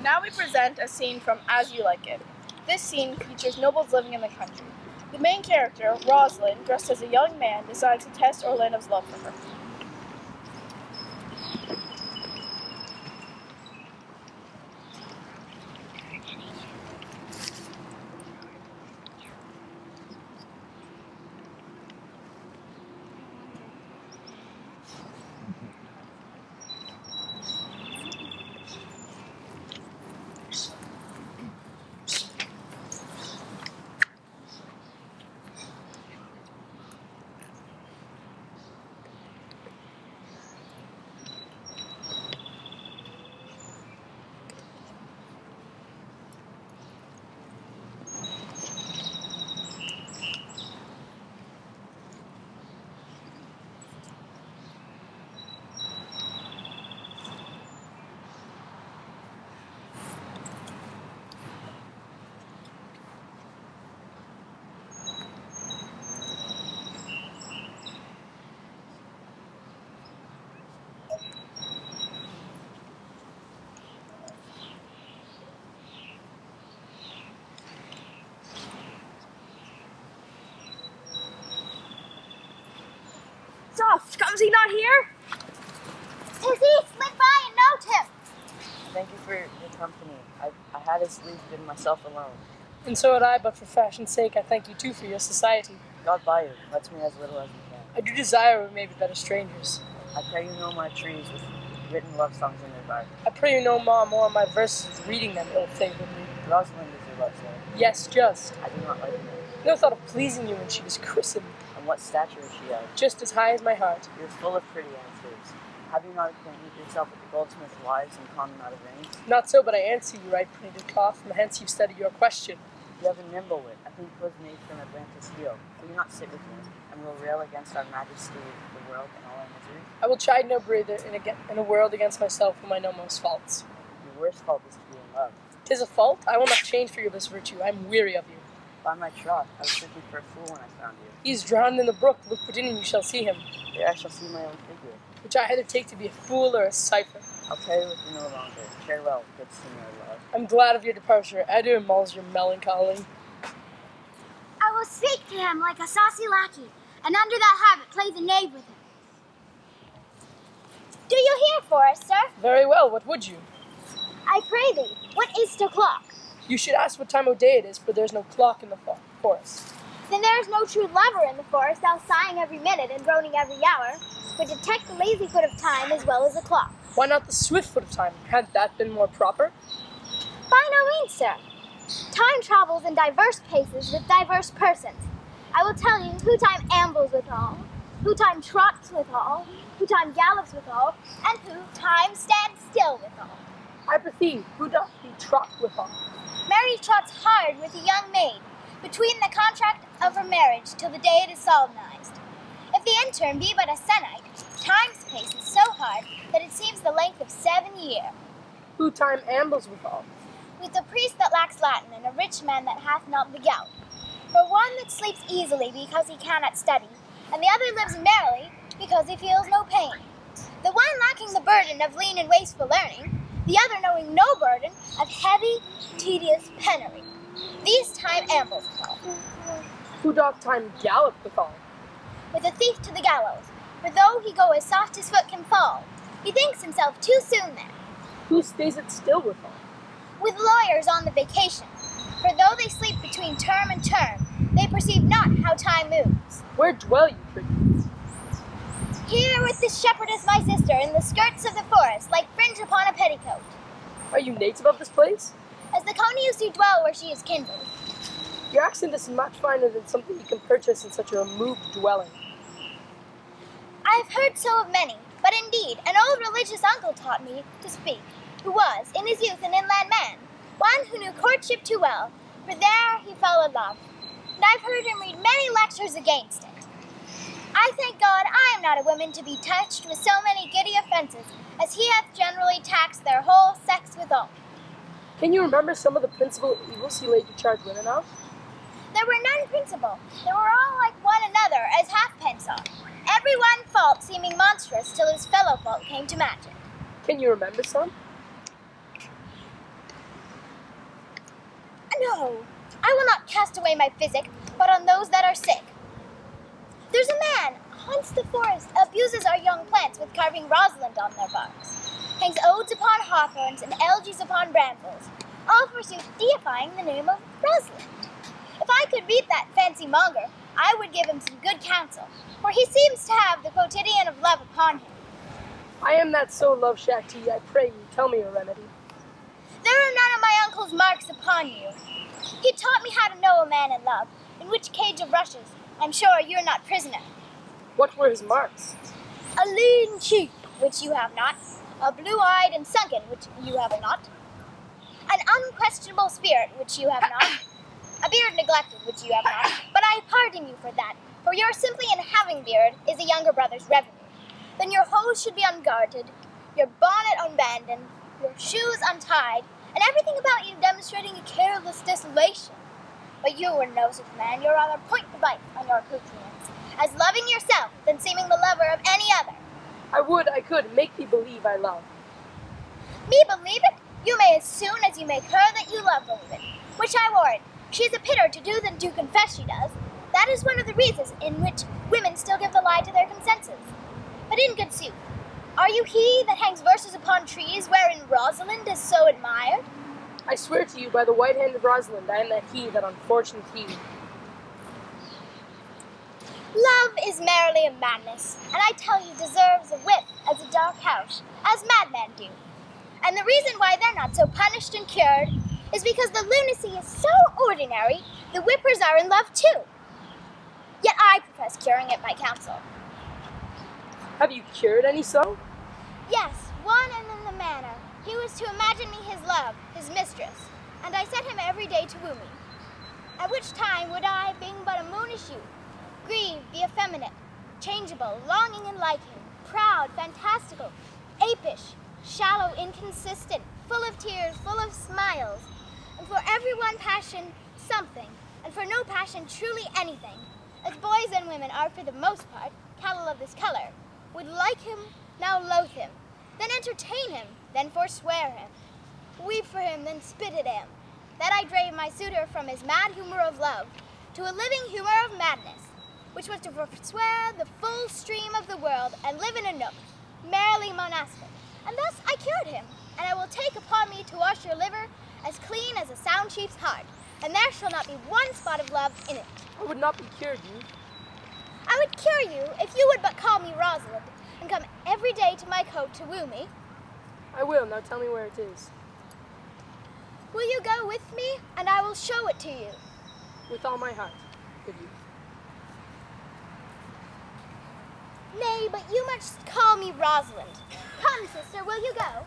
Now we present a scene from As You Like It. This scene features nobles living in the country. The main character, Rosalind, dressed as a young man, decides to test Orlando's love for her. Soft, comes he not here? Tis he, slid by and note him. Thank you for your company. I had his leave been myself alone. And so had I, but for fashion's sake, I thank you too for your society. God by you, lets me as little as you can. I do desire we may be better strangers. I pray you know my trees with written love songs in their garden. I pray you know more of my verses, reading them ill-favoredly. Rosalind is your love song. Yes, just. I do not like her. No thought of pleasing you when she was christened. And what stature is she of? Just as high as my heart. You're full of pretty answers. Have you not acquainted yourself with the goldsmith's wives and common out of rings? Not so, but I answer you right, pretty cloth, from hence you study your question. You have a nimble wit. I think 'twas made from Atlantis' heel. Will you not sit with me, and we'll rail against our majesty, the world, and all our misery? I will chide no breather in a world against myself whom I know most faults. Your worst fault is to be in love. 'Tis a fault, I will not change for you this virtue, I am weary of you. By my troth, I was searching for a fool when I found you. He is drowned in the brook, look within and you shall see him, There I shall see my own figure. which I either take to be a fool or a cipher. I'll tarry with you no longer. Farewell, good Signor Love. I'm glad of your departure. Adieu, mulls your melancholy. I will speak to him like a saucy lackey, and under that habit play the knave with him. Do you hear, Forester? Very well, what would you? I pray thee, what is the clock? You should ask what time of day it is, for there's no clock in the forest. Then there is no true lover in the forest, thou sighing every minute and groaning every hour, but detect the lazy foot of time as well as the clock. Why not the swift foot of time? Had that been more proper? By no means, sir. Time travels in diverse paces with diverse persons. I will tell you who time ambles withal, who time trots withal, who time gallops withal, and who time stands still withal. I perceive, who doth he trot withal? Mary trots hard with a young maid, between the contract of her marriage till the day it is solemnized. If the intern be but a sennight, time's pace is so hard that it seems the length of 7 years. Who time ambles withal? With a priest that lacks Latin, and a rich man that hath not the gout. For one that sleeps easily because he cannot study, and the other lives merrily because he feels no pain. The one lacking the burden of lean and wasteful learning, the other knowing no burden of heavy, tedious penury. These time ambles withal. Who doth time gallop withal? With a thief to the gallows, for though he go as soft as foot can fall, he thinks himself too soon there. Who stays it still withal? With lawyers on the vacation, for though they sleep between term and term, they perceive not how time moves. Where dwell you, pretty? Here with this shepherdess my sister, in the skirts of the forest, like fringe upon a petticoat. Are you native of this place? As the coney used to dwell where she is kindled. Your accent is much finer than something you can purchase in such a removed dwelling. I have heard so of many, but indeed, an old religious uncle taught me to speak, who was, in his youth, an inland man, one who knew courtship too well, for there he fell in love, and I've heard him read many lectures against it. I thank God I am not a woman to be touched with so many giddy offences, as he hath generally taxed their whole sex withal. Can you remember some of the principal evils he laid to charge women of? There were none principal. They were all like one another, as halfpence are. Every one fault seeming monstrous till his fellow fault came to match it. Can you remember some? No, I will not cast away my physic, but on those that are sick. There's a man haunts the forest, abuses our young plants with carving Rosalind on their barks, hangs odes upon hawthorns and elegies upon brambles, all forsooth deifying the name of Rosalind. If I could beat that fancy monger, I would give him some good counsel, for he seems to have the quotidian of love upon him. I am that so love Shakti, I pray you, tell me a remedy. There are none of my uncle's marks upon you. He taught me how to know a man in love, in which cage of rushes I'm sure you're not prisoner. What were his marks? A lean cheek, which you have not, a blue-eyed and sunken, which you have not, an unquestionable spirit, which you have not, a beard neglected, which you have not, but I pardon you for that, for your simply in having beard is a younger brother's revenue. Then your hose should be unguarded, your bonnet abandoned, your shoes untied, and everything about you demonstrating a careless desolation. But you were no such man, you're rather point the bite on your accoutrements, as loving yourself than seeming the lover of any other. I could, make me believe I love. Me believe it? You may as soon as you make her that you love believe it, which I warrant. She is a pitter to do than to confess she does. That is one of the reasons in which women still give the lie to their consensus. But in good sooth, are you he that hangs verses upon trees wherein Rosalind is so admired? I swear to you by the white hand of Rosalind, I am that he, that unfortunate he. Love is merely a madness, and I tell you deserves a whip as a dark house, as madmen do. And the reason why they're not so punished and cured is because the lunacy is so ordinary, the whippers are in love too. Yet I profess curing it by counsel. Have you cured any so? Yes, one and in the manner. He was to imagine me his love, his mistress, and I set him every day to woo me. At which time would I, being but a moonish youth, grieve, be effeminate, changeable, longing and liking, proud, fantastical, apish, shallow, inconsistent, full of tears, full of smiles, and for every one passion something, and for no passion truly anything, as boys and women are for the most part, cattle of this color, would like him, now loathe him, then entertain him, then forswear him, weep for him, then spit at him, that I drave my suitor from his mad humor of love to a living humor of madness, which was to forswear the full stream of the world and live in a nook, merely monastic. And thus I cured him, and I will take upon me to wash your liver as clean as a sound sheep's heart, and there shall not be one spot of love in it. I would not be cured, you. I would cure you if you would but call me Rosalind, and come every day to my cote to woo me. I will, now tell me where it is. Will you go with me, and I will show it to you? With all my heart, good youth. Nay, but you must call me Rosalind. Come, sister, will you go?